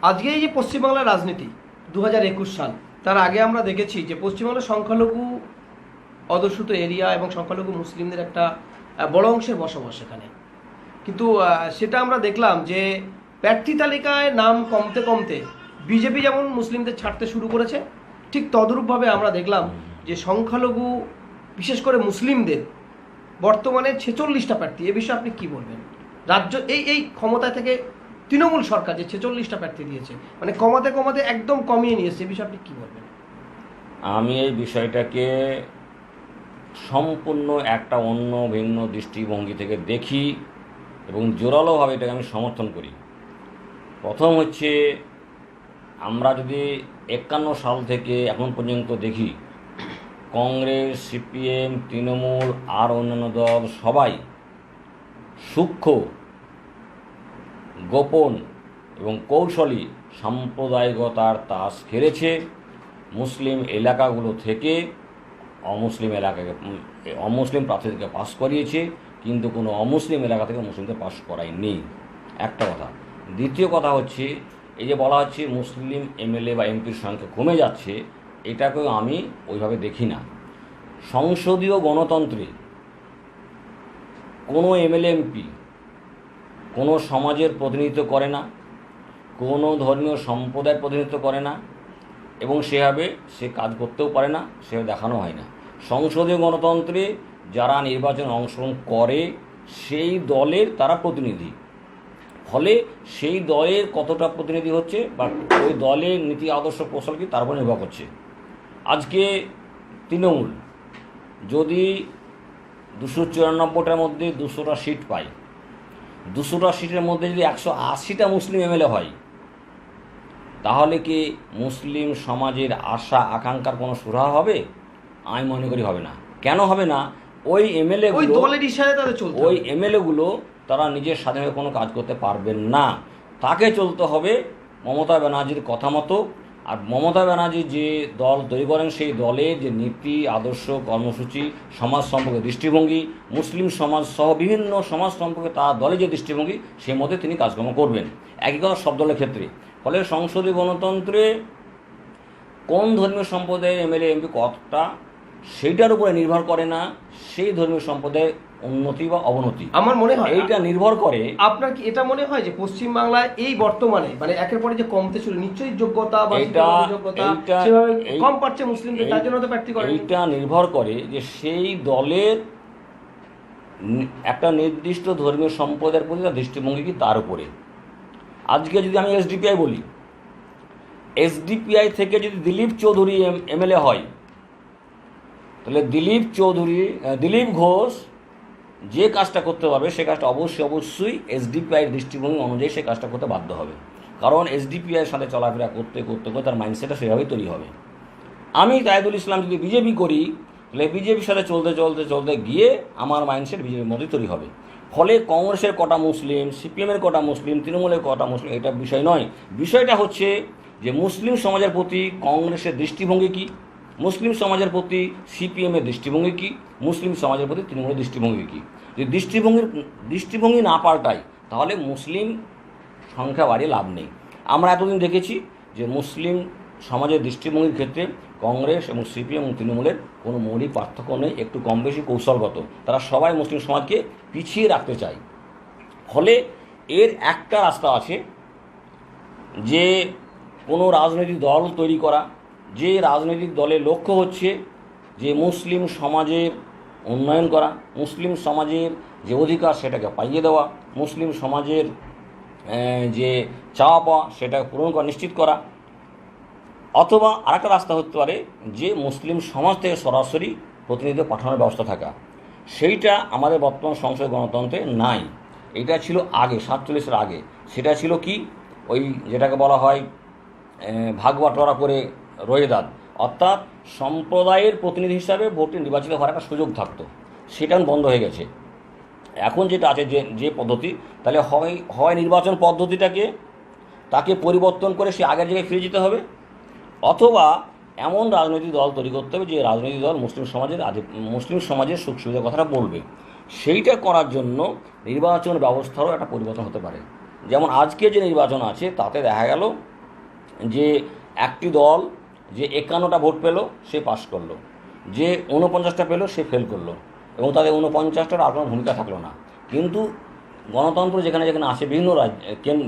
আজকে এই যে পশ্চিমবাংলার রাজনীতি 2021 সাল, তার আগে আমরা দেখেছি যে পশ্চিমবাংলার সংখ্যালঘু অধ্যুষিত এরিয়া এবং সংখ্যালঘু মুসলিমদের একটা বড় অংশের বসবাস এখানে। কিন্তু সেটা আমরা দেখলাম যে প্রার্থী তালিকায় নাম কমতে কমতে বিজেপি যেমন মুসলিমদের ছাড়তে শুরু করেছে, ঠিক তদরূপভাবে আমরা দেখলাম যে সংখ্যালঘু বিশেষ করে মুসলিমদের বর্তমানে 46টা প্রার্থী। এ বিষয়ে আপনি কি বলবেন? রাজ্য এই ক্ষমতায় থেকে তৃণমূল সরকার যে 46টা প্রার্থী দিয়েছে, মানে কমাতে কমাতে একদম কমিয়ে নিয়েছে, এ বিষয়ে আপনি কি বলবেন? আমি এই বিষয়টাকে সম্পূর্ণ একটা অন্য ভিন্ন দৃষ্টিভঙ্গি থেকে দেখি এবং জোরালোভাবে এটাকে আমি সমর্থন করি। প্রথম হচ্ছে, আমরা যদি 51 সাল থেকে এখন পর্যন্ত দেখি, কংগ্রেস, সিপিএম, তৃণমূল আর অন্যান্য দল সবাই সূক্ষ্ম, গোপন এবং কৌশলী সাম্প্রদায়িকতার তাস খেলেছে। মুসলিম এলাকাগুলো থেকে অমুসলিম প্রার্থীদেরকে পাস করিয়েছে, কিন্তু কোনো অমুসলিম এলাকা থেকে মুসলিমদের পাস করায়নি। একটা কথা। দ্বিতীয় কথা হচ্ছে, এই যে বলা হচ্ছে মুসলিম এমএলএ বা এমপির সংখ্যা কমে যাচ্ছে, এটাকেও আমি ওইভাবে দেখি না। সংসদীয় গণতন্ত্রে কোনো এমএলএ এমপি কোনো সমাজের প্রতিনিধিত্ব করে না, কোনো ধর্মীয় সম্প্রদায়ের প্রতিনিধিত্ব করে না এবং সেভাবে সে কাজ করতেও পারে না, সেভাবে দেখানো হয় না। সংসদীয় গণতন্ত্রে যারা নির্বাচনে অংশগ্রহণ করে সেই দলের তারা প্রতিনিধি, ফলে সেই দলের কতটা প্রতিনিধি হচ্ছে বা ওই দলের নীতি আদর্শ কৌশল কি তার উপর নির্ভর করছে। আজকে তৃণমূল যদি 294টার মধ্যে 200টা সিট পায়, 200টা সিটের মধ্যে যদি 180টা মুসলিম এমএলএ হয়, তাহলে কি মুসলিম সমাজের আশা আকাঙ্ক্ষার কোনো সুরাহা হবে? আমি মনে করি হবে না। কেন হবে না? ওই এমএলএগুলো তারা নিজের স্বাধীনভাবে কোনো কাজ করতে পারবেন না, তাকে চলতে হবে মমতা ব্যানার্জির কথা মতো। আর মমতা ব্যানার্জি যে দল তৈরি করেন, সেই দলের যে নীতি আদর্শ, কর্মসূচি, সমাজ সম্পর্কে দৃষ্টিভঙ্গি, মুসলিম সমাজ সহ বিভিন্ন সমাজ সম্পর্কে তার দলের যে দৃষ্টিভঙ্গি, সেই মতে তিনি কাজকর্ম করবেন। একই কথা সব দলের ক্ষেত্রে। ফলে সংসদীয় গণতন্ত্রে কোন ধর্মীয় সম্প্রদায়ের এমএলএ এমপি কতটা, সেইটার উপরে নির্ভর করে না সেই ধর্মীয় সম্প্রদায়ের উন্নতি বা অবনতি। আমার মনে হয় এইটা নির্ভর করে। আপনার কি এটা মনে হয় যে পশ্চিমবাংলায় এই বর্তমানে মানে একের পরে যে কমতে ছিল, নিশ্চয়ই যোগ্যতা বা সেভাবে কম পাচ্ছে মুসলিমদের, তার জন্য তো প্রার্থী করে? এইটা নির্ভর করে যে সেই দলের একটা নির্দিষ্ট ধর্মীয় সম্প্রদায়ের প্রতি তার দৃষ্টিভঙ্গি কি তার উপরে। আজকে যদি আমি এসডিপিআই বলি, এসডিপিআই থেকে যদি দিলীপ চৌধুরী এমএলএ হয়, তাহলে দিলীপ ঘোষ যে কাজটা করতে পারবে সে কাজটা অবশ্যই এসডিপিআইয়ের দৃষ্টিভঙ্গি অনুযায়ী সে কাজটা করতে বাধ্য হবে। কারণ এসডিপিআইয়ের সাথে চলাফেরা করতে করতে তার মাইন্ডসেটটা সেভাবেই তৈরি হবে। আমি তাইদুল ইসলাম যদি বিজেপি করি, তাহলে বিজেপির সাথে চলতে গিয়ে আমার মাইন্ডসেট বিজেপির মধ্যে তৈরি হবে। ফলে কংগ্রেসের কটা মুসলিম, সিপিএমের কটা মুসলিম, তৃণমূলের কটা মুসলিম, এটা বিষয় নয়। বিষয়টা হচ্ছে যে মুসলিম সমাজের প্রতি কংগ্রেসের দৃষ্টিভঙ্গি কী, মুসলিম সমাজের প্রতি সিপিএমের দৃষ্টিভঙ্গি কী, মুসলিম সমাজের প্রতি তৃণমূলের দৃষ্টিভঙ্গি কী। যদি দৃষ্টিভঙ্গি না পাল্টায়, তাহলে মুসলিম সংখ্যা বাড়িয়ে লাভ নেই। আমরা এতদিন দেখেছি যে মুসলিম সমাজের দৃষ্টিভঙ্গির ক্ষেত্রে কংগ্রেস এবং সিপিএম এবং তৃণমূলের কোনো মৌলিক পার্থক্য নেই, একটু কম বেশি কৌশলগত। তারা সবাই মুসলিম সমাজকে পিছিয়ে রাখতে চায়। ফলে এর একটা রাস্তা আছে, যে কোনো রাজনৈতিক দল তৈরি করা, যে রাজনৈতিক দলের লক্ষ্য হচ্ছে যে মুসলিম সমাজের উন্নয়ন করা, মুসলিম সমাজের যে অধিকার সেটাকে পাইয়ে দেওয়া, মুসলিম সমাজের যে চাওয়া পাওয়া সেটাকে পূরণ করা, নিশ্চিত করা। অথবা আরেকটা রাস্তা হতে পারে যে মুসলিম সমাজ থেকে সরাসরি প্রতিনিধি পাঠানোর ব্যবস্থা থাকা। সেইটা আমাদের বর্তমান সংসদ গণতন্ত্রে নাই। এটা ছিল আগে 47-এর আগে। সেটা ছিল কি, ওই যেটাকে বলা হয় ভাগ বাটোয়ারা করে রোয়েদাদ, অর্থাৎ সম্প্রদায়ের প্রতিনিধি হিসাবে ভোটে নির্বাচিত হওয়ার একটা সুযোগ থাকতো। সেটা বন্ধ হয়ে গেছে। এখন যেটা আছে যে পদ্ধতি, তাহলে হয় নির্বাচন পদ্ধতিটাকে তাকে পরিবর্তন করে সে আগের জায়গায় ফিরে যেতে হবে, অথবা এমন রাজনৈতিক দল তৈরি করতে হবে যে রাজনৈতিক দল মুসলিম সমাজের সুখ সুবিধার কথাটা বলবে। সেইটা করার জন্য নির্বাচন ব্যবস্থারও একটা পরিবর্তন হতে পারে। যেমন আজকে যে নির্বাচন আছে তাতে দেখা গেল যে একটি দল যে 51টা ভোট পেল সে পাশ করলো, যে 49টা পেল সে ফেল করলো, এবং তাদের 49টার আর কোনো ভূমিকা থাকলো না। কিন্তু গণতন্ত্র যেখানে যেখানে আছে বিভিন্ন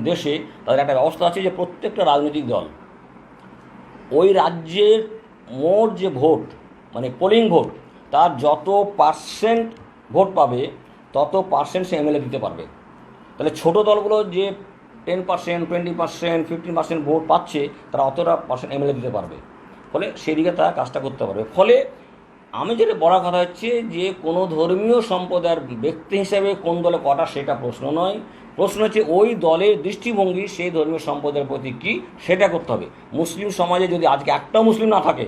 দেশে তাদের একটা ব্যবস্থা আছে যে প্রত্যেকটা রাজনৈতিক দল ওই রাজ্যের মোট যে ভোট মানে পোলিং ভোট তার যত পার্সেন্ট ভোট পাবে তত পার্সেন্ট সে এমএলএ দিতে পারবে। তাহলে ছোটো দলগুলো যে 10%, 20%, 15% ভোট পাচ্ছে তারা অতটা পার্সেন্ট এমএলএ দিতে পারবে, ফলে সেদিকে তারা কাজটা করতে পারবে। ফলে আমি যেটা বড় কথা হচ্ছে যে কোনো ধর্মীয় সম্প্রদায়ের ব্যক্তি হিসেবে কোন দলে কটা সেটা প্রশ্ন নয়, প্রশ্ন হচ্ছে ওই দলের দৃষ্টিভঙ্গি সেই ধর্মীয় সম্প্রদায়ের প্রতি কী সেটা করতে হবে। মুসলিম সমাজে যদি আজকে একটাও মুসলিম না থাকে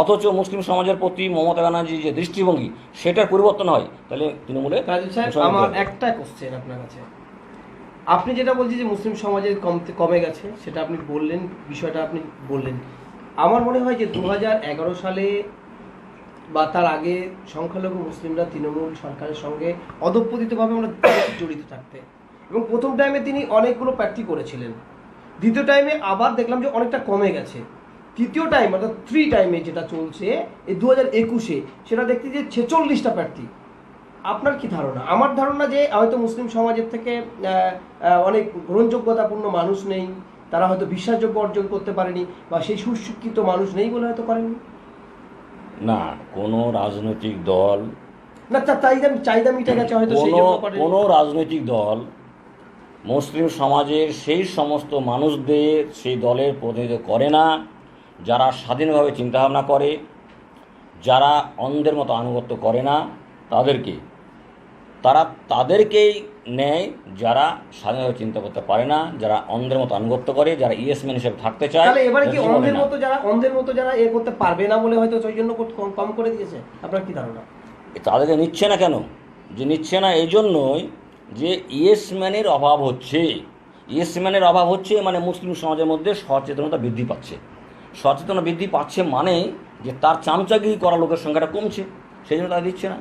অথচ মুসলিম সমাজের প্রতি মমতা ব্যানার্জির যে দৃষ্টিভঙ্গি সেটার পরিবর্তন হয়, তাহলে তৃণমূলে রাজীব সাহেব, আমার একটা কোশ্চেন আপনার কাছে। আপনি যেটা বলছেন যে মুসলিম সমাজে কমে গেছে সেটা আপনি বললেন, বিষয়টা আপনি বললেন। আমার মনে হয় যে 2011 সালে বা তার আগে সংখ্যালঘু মুসলিমরা তৃণমূল সরকারের সঙ্গে অধঃপতিতভাবে আমরা জড়িত থাকতে, এবং প্রথম টাইমে তিনি অনেকগুলো প্রার্থী করেছিলেন, দ্বিতীয় টাইমে আবার দেখলাম যে অনেকটা কমে গেছে, তৃতীয় টাইম অর্থাৎ 3 টাইমে যেটা চলছে এই 2021-এ সেটা দেখতে যে 46টা প্রার্থী। আপনার কি ধারণা? আমার ধারণা যে হয়তো মুসলিম সমাজের থেকে অনেক গ্রহণযোগ্যতাপূর্ণ মানুষ নেই, তারা হয়তো বিশ্বাসযোগ্য অর্জন করতে পারেনি, বা সেই সুশিক্ষিত মানুষ নেই বলে হয়তো করেননি। না, কোনো রাজনৈতিক দল না, তার চাহিদা মিটে গেছে হয়তো সেই জন্য করেনি। কোনো রাজনৈতিক দল মুসলিম সমাজের সেই সমস্ত মানুষদের সেই দলের প্রতিনিধিত্ব করে না যারা স্বাধীনভাবে চিন্তাভাবনা করে, যারা অন্ধের মতো আনুগত্য করে না তাদেরকেই নেয়, যারা স্বাধীনভাবে চিন্তা করতে পারে না, যারা অন্ধের মতো আনুগত্য করে, যারা ইয়েসম্যান হিসেবে থাকতে চায়। তাহলে এবারে কি অন্ধের মতো যারা করতে পারবে না বলে হয়তো সেই জন্য কম করে দিয়েছে? আপনার কি ধারণা? তাদেরকে নিচ্ছে না কেন? যে নিচ্ছে না এই জন্যই যে ইয়েসম্যানের অভাব হচ্ছে। ইয়েসম্যানের অভাব হচ্ছে মানে মুসলিম সমাজের মধ্যে সচেতনতা বৃদ্ধি পাচ্ছে। সচেতনতা বৃদ্ধি পাচ্ছে মানে যে তার চামচাগিরি করা লোকের সংখ্যাটা কমছে, সেই জন্য তারা দিচ্ছে না।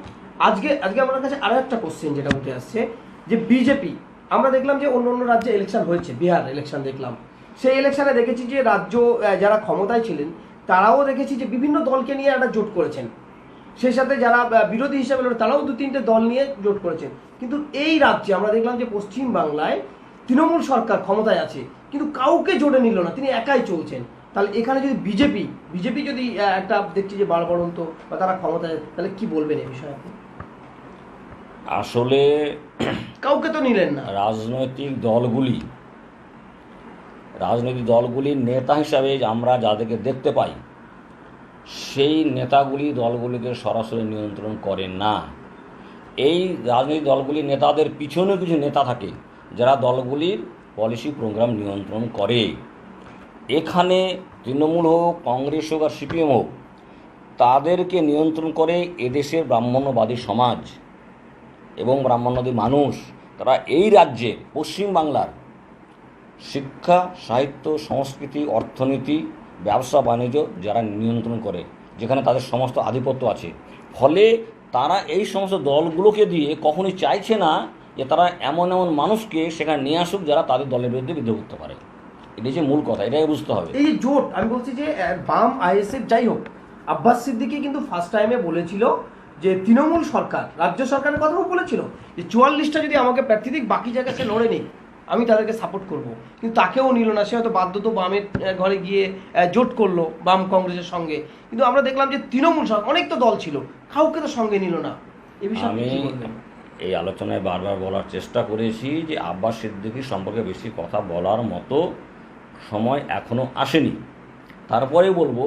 আজকে আমার কাছে আরো একটা কোশ্চেন যেটা উঠে আসছে যে বিজেপি, আমরা দেখলাম যে অন্য রাজ্যে ইলেকশন হয়েছে, বিহার ইলেকশন দেখলাম, সেই ইলেকশনে দেখেছি যে রাজ্য যারা ক্ষমতায় ছিলেন তারাও দেখেছি যে বিভিন্ন দলকে নিয়ে একটা জোট করেছেন, সেই সাথে যারা বিরোধী হিসেবে তারাও 2-3টে দল নিয়ে জোট করেছেন। কিন্তু এই রাজ্যে আমরা দেখলাম যে পশ্চিম বাংলায় তৃণমূল সরকার ক্ষমতায় আছে কিন্তু কাউকে জোটে নিল না, তিনি একাই চলছেন। তাহলে এখানে যদি বিজেপি যদি একটা দেখছি যে বাড়বড়ন্ত বা তারা ক্ষমতায়, তাহলে কি বলবেন এই বিষয়ে আপনি? আসলে কাউকে তো নিলেন না। রাজনৈতিক দলগুলির নেতা হিসাবে আমরা যাদেরকে দেখতে পাই সেই নেতাগুলি দলগুলিকে সরাসরি নিয়ন্ত্রণ করে না। এই রাজনৈতিক দলগুলির নেতাদের পিছনে কিছু নেতা থাকে যারা দলগুলির পলিসি প্রোগ্রাম নিয়ন্ত্রণ করে। এখানে তৃণমূল হোক, কংগ্রেস হোক আর সিপিএম হোক, তাদেরকে নিয়ন্ত্রণ করে এদেশের ব্রাহ্মণ্যবাদী সমাজ এবং ব্রাহ্মণ্যবাদী মানুষ। তারা এই রাজ্যে পশ্চিমবাংলার শিক্ষা, সাহিত্য, সংস্কৃতি, অর্থনীতি, ব্যবসা বাণিজ্য যারা নিয়ন্ত্রণ করে, যেখানে তাদের সমস্ত আধিপত্য আছে। ফলে তারা এই সমস্ত দলগুলোকে দিয়ে কখনোই চাইছে না যে তারা এমন মানুষকে সেখানে নিয়ে আসুক যারা তাদের দলের বিরুদ্ধে বিদ্রোহ করতে পারে। এটাই যে মূল কথা, এটাই বুঝতে হবে। এই যে জোট, আমি বলছি যে বাম আইএসএফ যাই হোক, আব্বাস সিদ্দিকী কিন্তু ফার্স্ট টাইমে বলেছিল যে তৃণমূল সরকার, রাজ্য সরকারের কথাও বলেছিল যে 44টা যদি আমাকে প্রার্থী দিক, বাকি জায়গায় সে লড়ে নিক, আমি তাদেরকে সাপোর্ট করব। কিন্তু তাকেও নিল না, সে হয়তো বাধ্যত বামের ঘরে গিয়ে জোট করলো বাম কংগ্রেসের সঙ্গে। কিন্তু আমরা দেখলাম যে তৃণমূল সরকার, অনেক তো দল ছিল, কাউকে তো সঙ্গে নিল না। এ বিষয়ে আমি এই আলোচনায় বারবার বলার চেষ্টা করেছি যে আব্বাস সিদ্দিকী সম্পর্কে বেশি কথা বলার মতো সময় এখনও আসেনি। তারপরে বলবো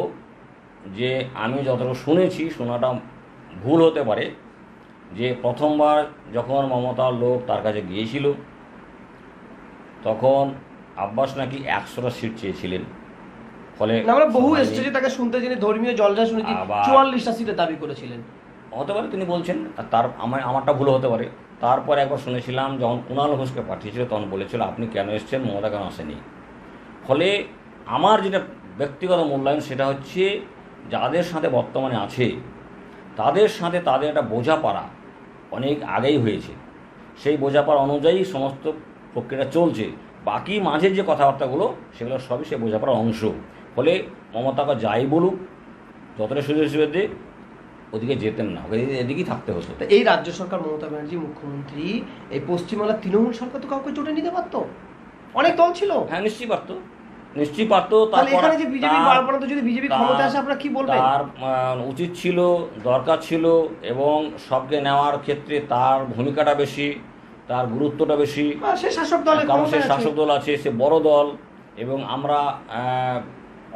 যে আমি যতটুকু শুনেছি, শোনাটা ভুল হতে পারে, যে প্রথমবার যখন মমতার লোক তার কাছে গিয়েছিল তখন আব্বাস নাকি 100টা সিট চেয়েছিলেন। ফলে আমরা বহু স্টেজে তাকে শুনতে যিনি ধর্মীয় জলসা শুনেছি 44টা সিটের দাবি করেছিলেন। হতে পারে তিনি বলছেন, তার আমারটা ভুল হতে পারে। তারপর একবার শুনেছিলাম যখন কুণাল ঘোষকে পাঠিয়েছিল তখন বলেছিল আপনি কেন এসছেন, মমতা কেন আসেনি। ফলে আমার যেটা ব্যক্তিগত মূল্যায়ন সেটা হচ্ছে যাদের সাথে বর্তমানে আছে তাদের সাথে তাদের একটা বোঝাপড়া অনেক আগেই হয়েছে। সেই বোঝাপড়া অনুযায়ী সমস্ত প্রক্রিয়াটা চলছে। বাকি মাঝের যে কথাবার্তাগুলো সেগুলো সবই সে বোঝাপড়ার অংশ। ফলে মমতাকে যাই বলুক, যতটা সুযোগ সুবিধা দিয়ে ওদিকে যেতেন না, ওকে এদিকেই থাকতে হতো। তা এই রাজ্য সরকার, মমতা ব্যানার্জি মুখ্যমন্ত্রী, এই পশ্চিমবাংলার তৃণমূল সরকার তো কাউকে জোটে নিতে পারতো, অনেক দল ছিল। হ্যাঁ, নিশ্চয়ই পারতো, নিশ্চয়ই পারতো। তাহলে এখানে যে বিজেপি বারবার, যদি বিজেপি ক্ষমতা আসে আপনারা কি বলবেন? তার উচিত ছিল, দরকার ছিল, এবং সবকে নেওয়ার ক্ষেত্রে তার ভূমিকাটা বেশি, তার গুরুত্বটা বেশি। সে শাসক দল, কারণ সে শাসক দল আছে, সে বড় দল। এবং আমরা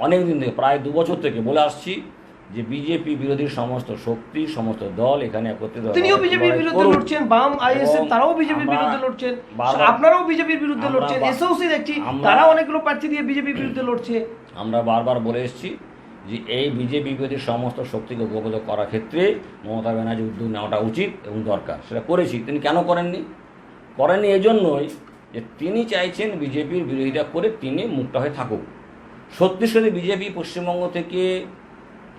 অনেক দিন থেকে, প্রায় 2 বছর থেকে বলে আসছি যে বিজেপি বিরোধী সমস্ত শক্তি, সমস্ত দল এখানে একত্রিত। তিনিও বিজেপির বিরুদ্ধে লড়ছেন, বাম আইএসএফ তারাও বিজেপির বিরুদ্ধে লড়ছেন, আপনারাও বিজেপির বিরুদ্ধে লড়ছেন, এসওসি দেখছি তারা অনেকগুলো প্রার্থী দিয়ে বিজেপির বিরুদ্ধে লড়ছে। আমরা বারবার বলে এসেছি যে এই বিজেপি বিরোধী সমস্ত শক্তিকে উপযোগ করার ক্ষেত্রে মমতা ব্যানার্জি উদ্যোগ নেওয়াটা উচিত এবং দরকার। সেটা করেছি। তিনি কেন করেননি? করেননি এজন্যই যে তিনি চাইছেন বিজেপির বিরোধিতা করে তিনি মুক্ত হয়ে থাকুক। সত্যি সত্যি বিজেপি পশ্চিমবঙ্গ থেকে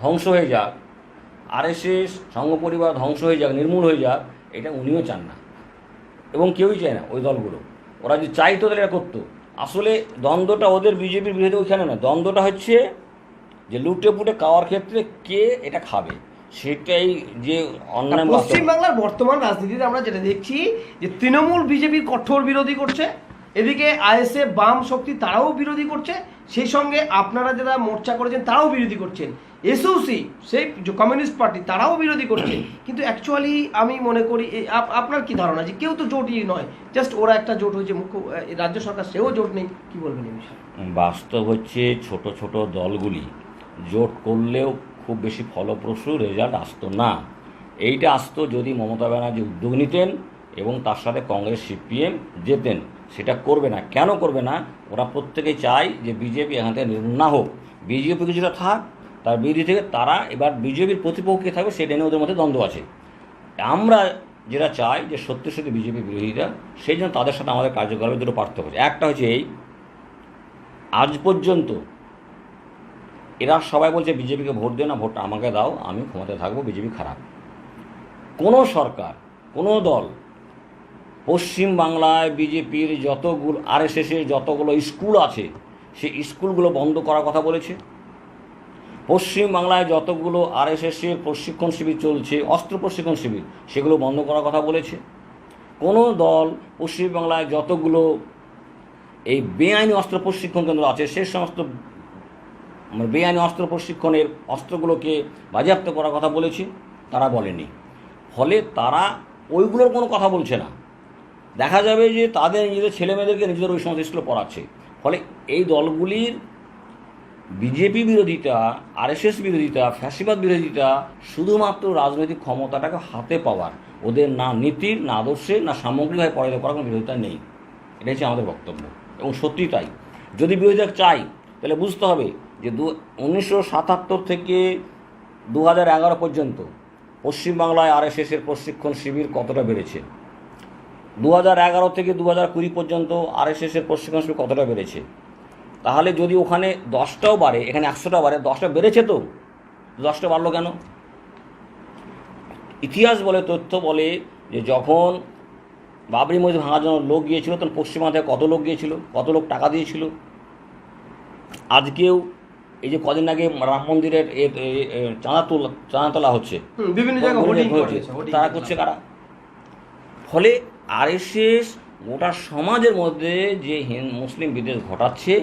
ধ্বংস হয়ে যাক, আরএসএস সংঘ পরিবার ধ্বংস হয়ে যাক, নির্মূল হয়ে যাক, এটা উনিও চান না এবং কেউই চায় না ওই দলগুলো। ওরা যদি চাইতো তাহলে এটা করতো। আসলে দ্বন্দ্বটা ওদের বিজেপির বিরোধী ওইখানে না, দ্বন্দ্বটা হচ্ছে যে লুটে পুটে খাওয়ার ক্ষেত্রে কে এটা খাবে, সেটাই যে অন্যায়। পশ্চিমবাংলার বর্তমান রাজনীতিতে আমরা যেটা দেখছি যে তৃণমূল বিজেপির কঠোর বিরোধী করছে, এদিকে আইএসএফ বাম শক্তি তারাও বিরোধী করছে, সেই সঙ্গে আপনারা যারা মোর্চা করেছেন তারাও বিরোধী করছেন, এসওসি সেই কমিউনিস্ট পার্টি তারাও বিরোধী করছে। কিন্তু অ্যাকচুয়ালি আমি মনে করি, আপনার কি ধারণা যে কেউ তো জোটই নয়, জাস্ট ওরা একটা জোট হয়েছে, মুখ্য রাজ্য সরকার সেও জোট নেই, কি বলবেন এই বিষয়ে? বাস্তব হচ্ছে ছোট ছোট দলগুলি জোট করলেও খুব বেশি ফলপ্রসূ রেজাল্ট আসতো না। এইটা আসতো যদি মমতা ব্যানার্জি উদ্যোগ নিতেন এবং তার সাথে কংগ্রেস সিপিএম যেতেন। সেটা করবে না। কেন করবে না? ওরা প্রত্যেকেই চায় যে বিজেপি এখান থেকে নির্মূল না হোক, বিজেপি কিছুটা থাক, তার বিরোধী থেকে তারা এবার বিজেপির প্রতিপক্ষে থাকবে, সেটা নিয়ে ওদের মধ্যে দ্বন্দ্ব আছে। আমরা যেটা চাই যে সত্যি সত্যি বিজেপি বিরোধীরা, সেই জন্য তাদের সাথে আমাদের কার্যকলাপের দুটো পার্থক্য আছে। একটা হচ্ছে এই, আজ পর্যন্ত এরা সবাই বলছে বিজেপিকে ভোট দেয় না, ভোটটা আমাকে দাও, আমি ক্ষমতায় থাকবো, বিজেপি খারাপ। কোনো সরকার, কোনো দল পশ্চিমবাংলায় বিজেপির যতগুলো, আরএসএসের যতগুলো স্কুল আছে সেই স্কুলগুলো বন্ধ করার কথা বলেছে? পশ্চিমবাংলায় যতগুলো আরএসএসের প্রশিক্ষণ শিবির চলছে, অস্ত্র প্রশিক্ষণ শিবির, সেগুলো বন্ধ করার কথা বলেছে? কোনো দল পশ্চিমবাংলায় যতগুলো এই বেআইনি অস্ত্র প্রশিক্ষণ কেন্দ্র আছে সে সমস্ত বেআইনি অস্ত্র প্রশিক্ষণের অস্ত্রগুলোকে বাজেয়াপ্ত করার কথা বলেছে? তারা বলেনি। ফলে তারা ওইগুলোর কোনো কথা বলছে না। দেখা যাবে যে তাদের নিজেদের ছেলেমেয়েদেরকে নিজেদের ওই সমস্ত স্কুলে পড়াচ্ছে। ফলে এই দলগুলির বিজেপি বিরোধিতা, আরএসএস বিরোধিতা, ফ্যাসিবাদ বিরোধিতা শুধুমাত্র রাজনৈতিক ক্ষমতাটাকে হাতে পাওয়ার, ওদের না নীতির, না আদর্শের, না সামগ্রিকভাবে পরাজিত করার কোনো বিরোধিতা নেই। এটাই হচ্ছে আমাদের বক্তব্য এবং সত্যি তাই। যদি বিরোধিতা চাই তাহলে বুঝতে হবে যে 1977 থেকে 2011 পর্যন্ত পশ্চিমবাংলায় আরএসএসের প্রশিক্ষণ শিবির কতটা বেড়েছে, 2011 থেকে 2020 পর্যন্ত আরএসএসের প্রশিক্ষণ শিবির কতটা বেড়েছে। তাহলে যদি ওখানে 10টাও বাড়ে, এখানে 100টা বাড়ে, 10টা বেড়েছে তো, 10টা বাড়লো কেন? ইতিহাস বলে, তথ্য বলে যে যখন বাবরি মসজিদ ভাঙার জন্য লোক গিয়েছিল তখন পশ্চিমবঙ্গ থেকে কত লোক গিয়েছিল, কত লোক টাকা দিয়েছিল। আজকেও এই যে কদিন আগে রাম মন্দিরের চাঁদা তোলা হচ্ছে, বিভিন্ন জায়গায় তারা করছে কারা? ফলে আরএসএস গোটা সমাজের মধ্যে যে মুসলিম বিদ্বেষ ঘটাচ্ছে,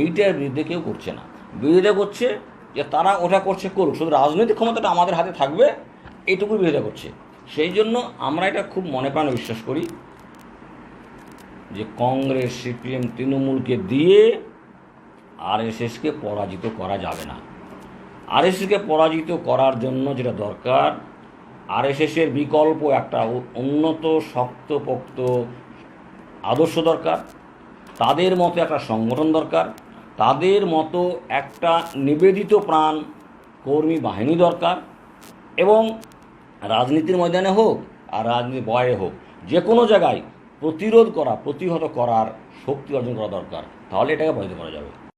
এইটার বিরুদ্ধে কেউ করছে না। বিরোধিতা করছে যে তারা ওটা করছে, করুক, শুধু রাজনৈতিক ক্ষমতাটা আমাদের হাতে থাকবে, এইটুকুই বিরোধিতা করছে। সেই জন্য আমরা এটা খুব মনে প্রাণে বিশ্বাস করি যে কংগ্রেস, সিপিএম, তৃণমূলকে দিয়ে আরএসএসকে পরাজিত করা যাবে না। আরএসএসকে পরাজিত করার জন্য যেটা দরকার, আরএসএসের বিকল্প একটা উন্নত শক্তপোক্ত আদর্শ দরকার, তাদের মতো একটা সংগঠন দরকার, তাদের মতো একটা নিবেদিত প্রাণ কর্মী বাহিনী দরকার, এবং রাজনীতির ময়দানে হোক আর রাজনীতির বাইরে হোক, যে কোনো জায়গায় প্রতিরোধ করা, প্রতিহত করার শক্তি অর্জন করা দরকার। তাহলে এটাকে পরাজিত করা যাবে।